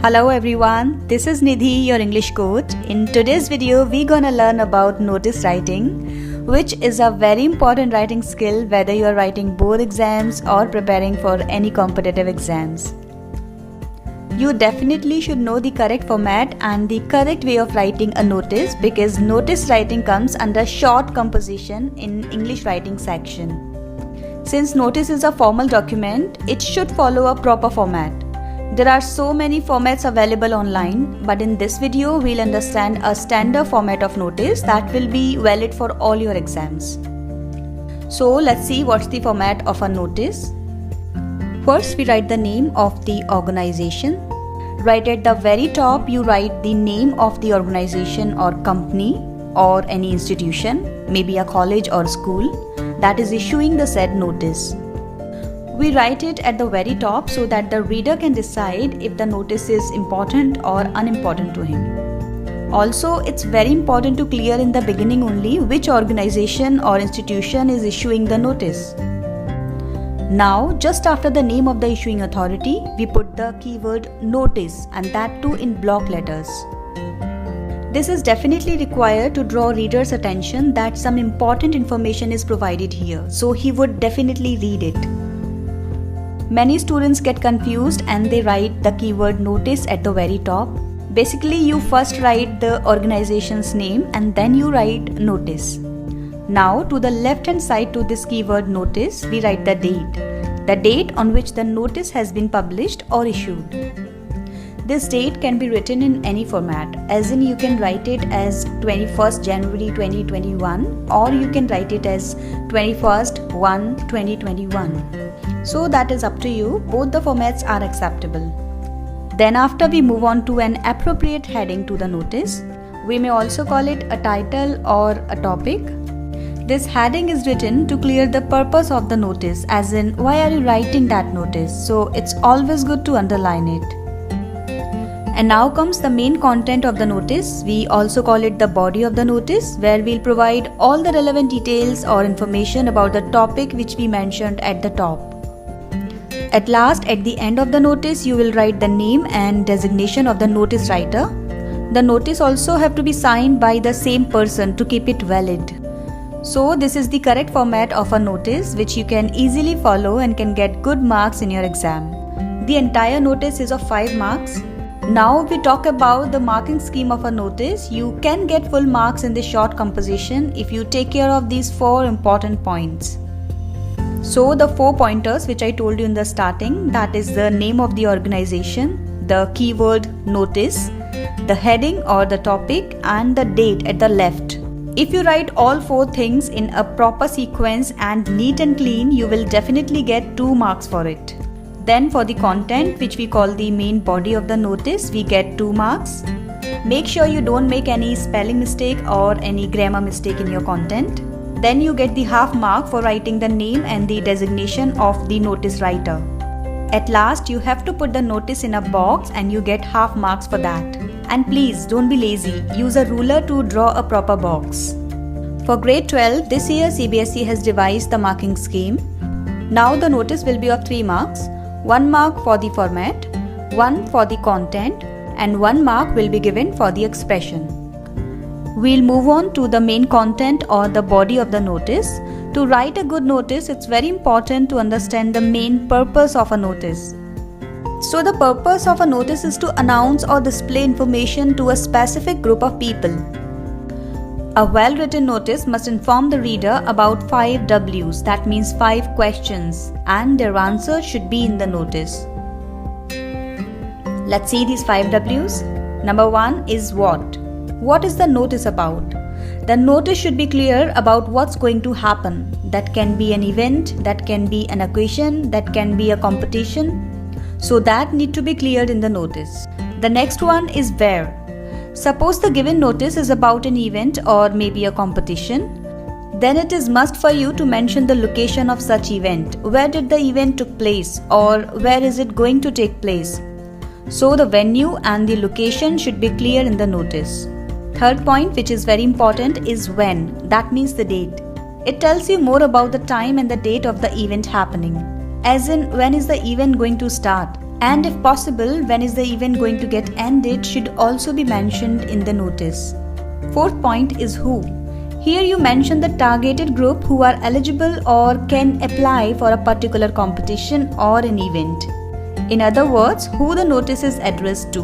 Hello everyone, this is Nidhi, your English coach. In today's video, we're gonna learn about notice writing, which is a very important writing skill whether you are writing board exams or preparing for any competitive exams. You definitely should know the correct format and the correct way of writing a notice because notice writing comes under short composition in English writing section. Since notice is a formal document, it should follow a proper format. There are so many formats available online, but in this video we'll understand a standard format of notice that will be valid for all your exams. So let's see what's the format of a notice. First we write the name of the organization. Right at the very top you write the name of the organization or company or any institution, maybe a college or school, that is issuing the said notice. We write it at the very top so that the reader can decide if the notice is important or unimportant to him. Also, it's very important to clear in the beginning only which organization or institution is issuing the notice. Now, just after the name of the issuing authority, we put the keyword notice and that too in block letters. This is definitely required to draw reader's attention that some important information is provided here, so he would definitely read it. Many students get confused and they write the keyword notice at the very top. Basically, you first write the organization's name and then you write notice. Now, to the left hand side to this keyword notice, we write the date on which the notice has been published or issued. This date can be written in any format, as in you can write it as 21st January 2021 or you can write it as 21st/1/2021. So that is up to you, both the formats are acceptable. Then after we move on to an appropriate heading to the notice, we may also call it a title or a topic. This heading is written to clear the purpose of the notice, as in why are you writing that notice, so it's always good to underline it. And now comes the main content of the notice. We also call it the body of the notice, where we'll provide all the relevant details or information about the topic which we mentioned at the top. At last, at the end of the notice, you will write the name and designation of the notice writer. The notice also have to be signed by the same person to keep it valid. So this is the correct format of a notice which you can easily follow and can get good marks in your exam. The entire notice is of 5 marks. Now we talk about the marking scheme of a notice. You can get full marks in the short composition if you take care of these 4 important points. So the 4 pointers which I told you in the starting, that is the name of the organization, the keyword notice, the heading or the topic and the date at the left. If you write all 4 things in a proper sequence and neat and clean, you will definitely get 2 marks for it. Then for the content, which we call the main body of the notice, we get 2 marks. Make sure you don't make any spelling mistake or any grammar mistake in your content. Then you get the half mark for writing the name and the designation of the notice writer. At last, you have to put the notice in a box and you get half marks for that. And please don't be lazy, use a ruler to draw a proper box. For grade 12, this year CBSE has devised the marking scheme. Now the notice will be of 3 marks. 1 mark for the format, 1 for the content and 1 mark will be given for the expression. We'll move on to the main content or the body of the notice. To write a good notice, it's very important to understand the main purpose of a notice. So the purpose of a notice is to announce or display information to a specific group of people. A well-written notice must inform the reader about 5 W's, that means 5 questions, and their answer should be in the notice. Let's see these 5 W's. Number 1 is what. What is the notice about? The notice should be clear about what's going to happen. That can be an event, that can be an occasion, that can be a competition. So that need to be cleared in the notice. The next one is where. Suppose the given notice is about an event or maybe a competition. Then it is must for you to mention the location of such event. Where did the event took place or where is it going to take place? So the venue and the location should be clear in the notice. Third point, which is very important, is when. That means the date. It tells you more about the time and the date of the event happening. As in, when is the event going to start? And if possible, when is the event going to get ended should also be mentioned in the notice. Fourth point is who. Here you mention the targeted group who are eligible or can apply for a particular competition or an event. In other words, who the notice is addressed to.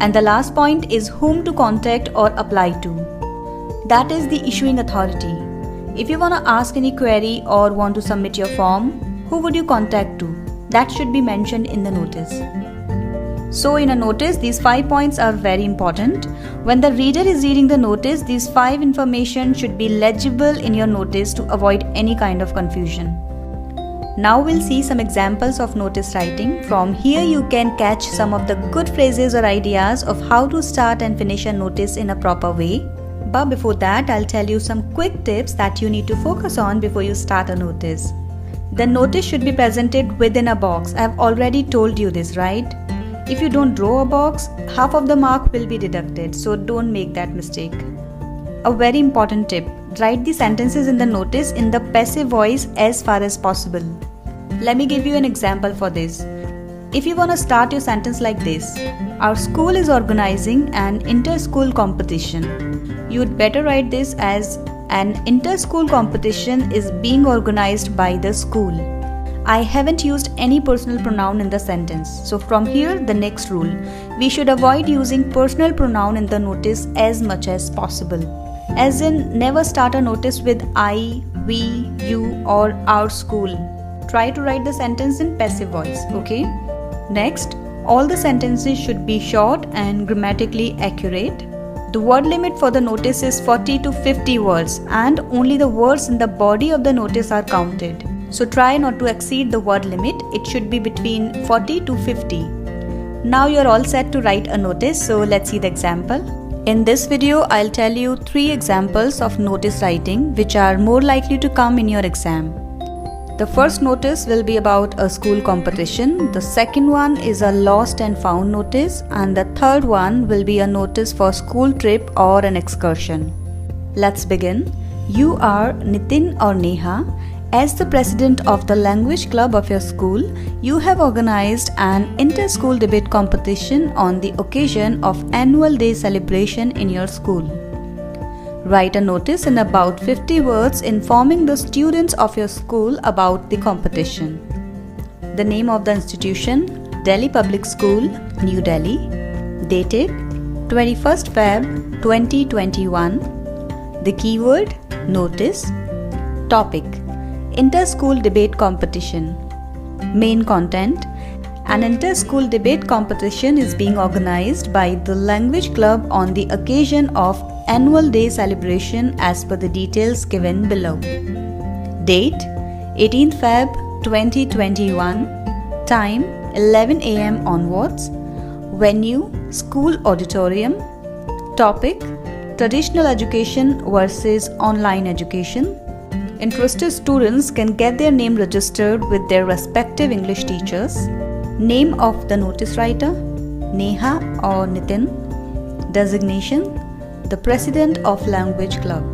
And the last point is whom to contact or apply to. That is the issuing authority. If you want to ask any query or want to submit your form, who would you contact to? That should be mentioned in the notice. So in a notice, these 5 points are very important. When the reader is reading the notice, these 5 information should be legible in your notice to avoid any kind of confusion. Now we'll see some examples of notice writing. From here you can catch some of the good phrases or ideas of how to start and finish a notice in a proper way. But before that, I'll tell you some quick tips that you need to focus on before you start a notice. The notice should be presented within a box. I've already told you this, right? If you don't draw a box, half of the mark will be deducted, so don't make that mistake. A very important tip, write the sentences in the notice in the passive voice as far as possible. Let me give you an example for this. If you want to start your sentence like this, our school is organizing an inter-school competition. You'd better write this as an inter-school competition is being organized by the school. I haven't used any personal pronoun in the sentence. So from here, the next rule. We should avoid using personal pronoun in the notice as much as possible. As in, never start a notice with I, we, you or our school. Try to write the sentence in passive voice, okay? Next, all the sentences should be short and grammatically accurate. The word limit for the notice is 40 to 50 words and only the words in the body of the notice are counted. So try not to exceed the word limit. It should be between 40 to 50. Now you're all set to write a notice, so let's see the example. In this video, I'll tell you 3 examples of notice writing which are more likely to come in your exam. The first notice will be about a school competition, the second one is a lost and found notice, and the third one will be a notice for school trip or an excursion. Let's begin. You are Nitin or Neha. As the president of the language club of your school, you have organized an inter-school debate competition on the occasion of annual day celebration in your school. Write a notice in about 50 words informing the students of your school about the competition. The name of the institution, Delhi Public School, New Delhi. Dated 21st Feb 2021. The keyword, notice. Topic, inter-school debate competition. Main content, an inter-school debate competition is being organized by the language club on the occasion of annual day celebration as per the details given below. Date, 18th Feb 2021. Time, 11 am onwards. Venue, school auditorium. Topic, traditional education versus online education. Interested students can get their name registered with their respective English teachers. Name of the notice writer, Neha or Nitin. Designation, the president of language club.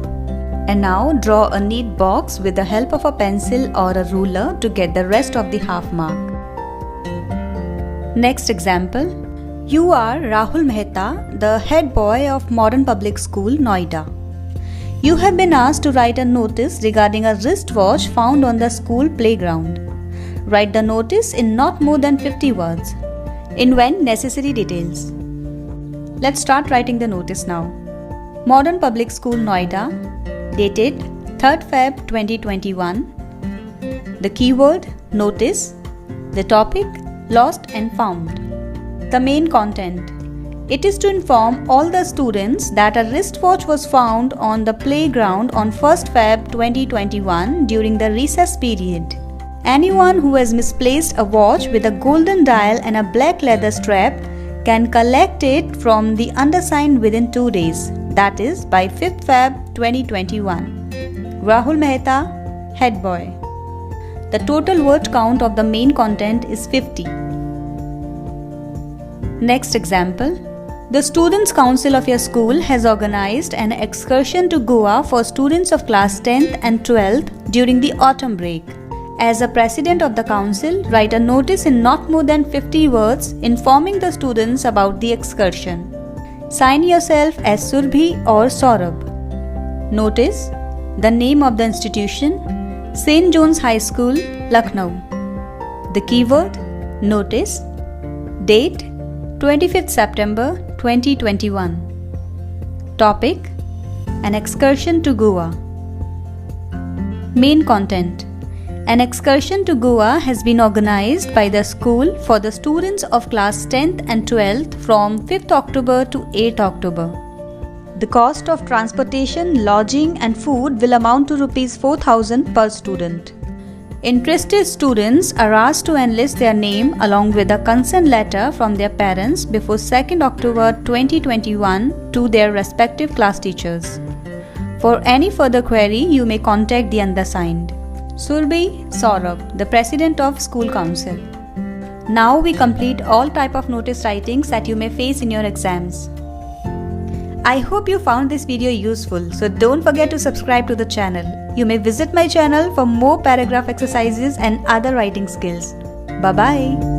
And now draw a neat box with the help of a pencil or a ruler to get the rest of the half mark. Next example. You are Rahul Mehta, the head boy of Modern Public School, Noida. You have been asked to write a notice regarding a wristwatch found on the school playground. Write the notice in not more than 50 words. Invent necessary details. Let's start writing the notice now. Modern Public School, Noida. Dated 3rd Feb 2021. The keyword, notice. The topic, lost and found. The main content. It is to inform all the students that a wristwatch was found on the playground on 1st Feb 2021 during the recess period. Anyone who has misplaced a watch with a golden dial and a black leather strap can collect it from the undersigned within 2 days, that is by 5th Feb 2021. Rahul Mehta, head boy. The total word count of the main content is 50. Next example. The Students' Council of your school has organized an excursion to Goa for students of class 10th and 12th during the autumn break. As a president of the council, write a notice in not more than 50 words informing the students about the excursion. Sign yourself as Surbhi or Saurabh. Notice: the name of the institution, St. John's High School, Lucknow. The keyword: notice. Date: 25th September 2021. Topic: an excursion to Goa. Main content: an excursion to Goa has been organized by the school for the students of class 10th and 12th from 5th October to 8th October. The cost of transportation, lodging and food will amount to Rs 4,000 per student. Interested students are asked to enlist their name along with a consent letter from their parents before 2nd October 2021 to their respective class teachers. For any further query, you may contact the undersigned. Surbhi, Saurabh, the President of School Council. Now we complete all type of notice writings that you may face in your exams. I hope you found this video useful, so don't forget to subscribe to the channel. You may visit my channel for more paragraph exercises and other writing skills. Bye-bye.